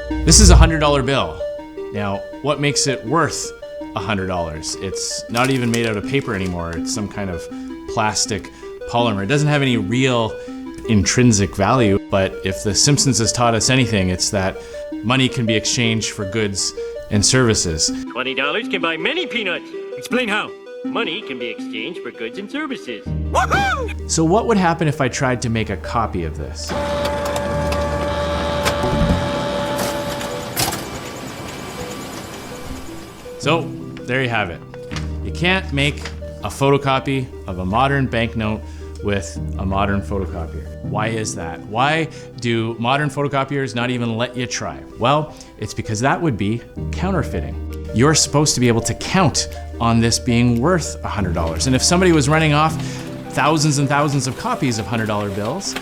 This is a $100 bill. Now, what makes it worth $100? It's not even made out of paper anymore. It's some kind of plastic polymer. It doesn't have any real intrinsic value, but if The Simpsons has taught us anything, it's that money can be exchanged for goods and services. $20 can buy many peanuts. Explain how. Money can be exchanged for goods and services. Woohoo! So what would happen if I tried to make a copy of this? So there you have it. You can't make a photocopy of a modern banknote with a modern photocopier. Why is that? Why do modern photocopiers not even let you try? Well, it's because that would be counterfeiting. You're supposed to be able to count on this being worth $100. And if somebody was running off thousands and thousands of copies of $100 bills,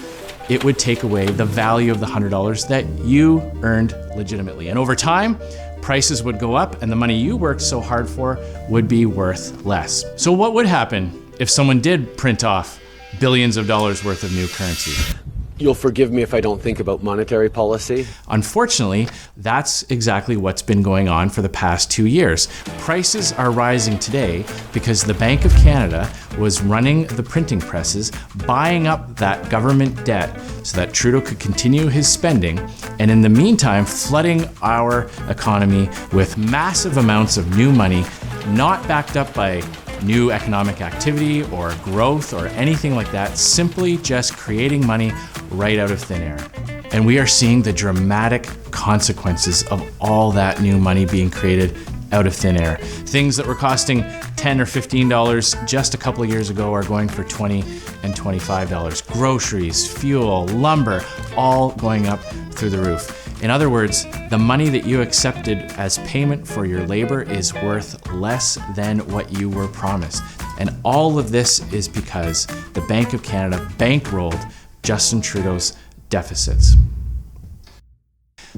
it would take away the value of the $100 that you earned legitimately. And over time, prices would go up and the money you worked so hard for would be worth less. So what would happen if someone did print off billions of dollars worth of new currency? You'll forgive me if I don't think about monetary policy. Unfortunately, that's exactly what's been going on for the past 2 years. Prices are rising today because the Bank of Canada was running the printing presses, buying up that government debt so that Trudeau could continue his spending, and in the meantime, flooding our economy with massive amounts of new money, not backed up by new economic activity or growth or anything like that, simply just creating money right out of thin air. And we are seeing the dramatic consequences of all that new money being created out of thin air. Things that were costing $10 or $15 just a couple of years ago are going for $20 and $25. Groceries, fuel, lumber, all going up through the roof. In other words, the money that you accepted as payment for your labor is worth less than what you were promised. And all of this is because the Bank of Canada bankrolled Justin Trudeau's deficits.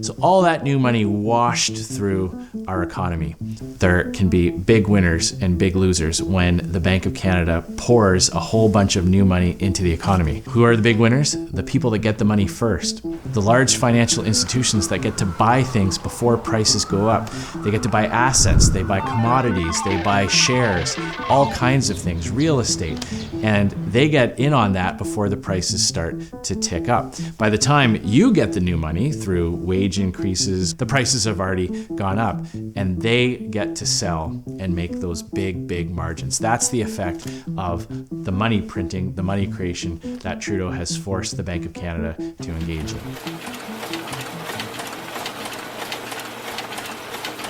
So all that new money washed through our economy. There can be big winners and big losers when the Bank of Canada pours a whole bunch of new money into the economy. Who are the big winners? The people that get the money first. The large financial institutions that get to buy things before prices go up. They get to buy assets, they buy commodities, they buy shares, all kinds of things, real estate. And they get in on that before the prices start to tick up. By the time you get the new money through wage increases, the prices have already gone up and they get to sell and make those big margins. That's the effect of the money printing, the money creation that Trudeau has forced the Bank of Canada to engage in.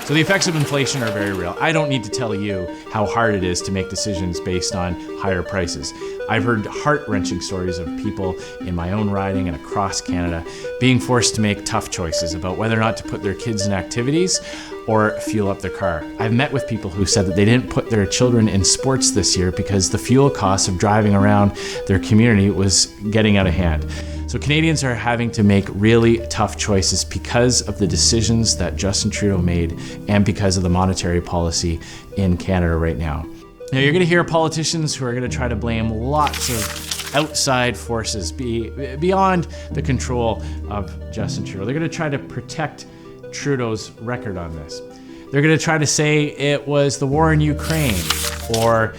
So the effects of inflation are very real. I don't need to tell you how hard it is to make decisions based on higher prices. I've heard heart-wrenching stories of people in my own riding and across Canada being forced to make tough choices about whether or not to put their kids in activities or fuel up their car. I've met with people who said that they didn't put their children in sports this year because the fuel costs of driving around their community was getting out of hand. So Canadians are having to make really tough choices because of the decisions that Justin Trudeau made and because of the monetary policy in Canada right now. Now you're going to hear politicians who are going to try to blame lots of outside forces beyond the control of Justin Trudeau. They're going to try to protect Trudeau's record on this. They're going to try to say it was the war in Ukraine or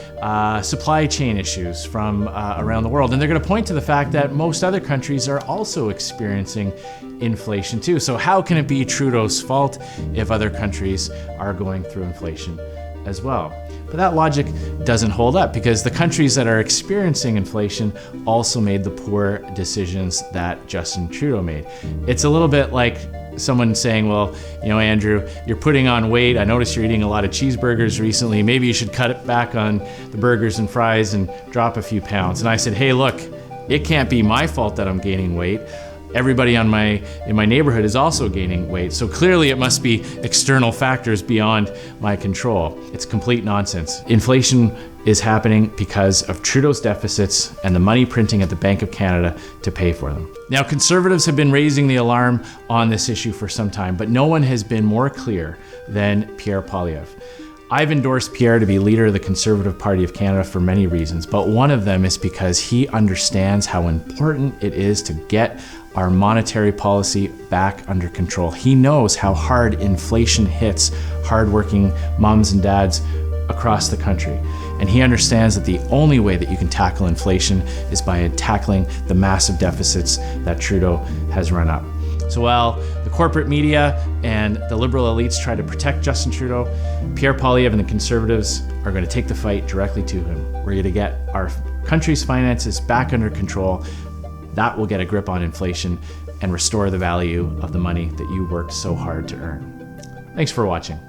supply chain issues from around the world. And they're going to point to the fact that most other countries are also experiencing inflation too. So how can it be Trudeau's fault if other countries are going through inflation as well? But that logic doesn't hold up because the countries that are experiencing inflation also made the poor decisions that Justin Trudeau made. It's a little bit like someone saying, well, you know, Andrew, you're putting on weight. I noticed you're eating a lot of cheeseburgers recently. Maybe you should cut it back on the burgers and fries and drop a few pounds. And I said, hey, look, it can't be my fault that I'm gaining weight. Everybody in my neighborhood is also gaining weight. So clearly it must be external factors beyond my control. It's complete nonsense. Inflation is happening because of Trudeau's deficits and the money printing at the Bank of Canada to pay for them. Now, Conservatives have been raising the alarm on this issue for some time, but no one has been more clear than Pierre Poilievre. I've endorsed Pierre to be leader of the Conservative Party of Canada for many reasons, but one of them is because he understands how important it is to get our monetary policy back under control. He knows how hard inflation hits hardworking moms and dads across the country. And he understands that the only way that you can tackle inflation is by tackling the massive deficits that Trudeau has run up. So while the corporate media and the liberal elites try to protect Justin Trudeau, Pierre Poilievre and the Conservatives are going to take the fight directly to him. We're going to get our country's finances back under control. That will get a grip on inflation and restore the value of the money that you worked so hard to earn. Thanks for watching.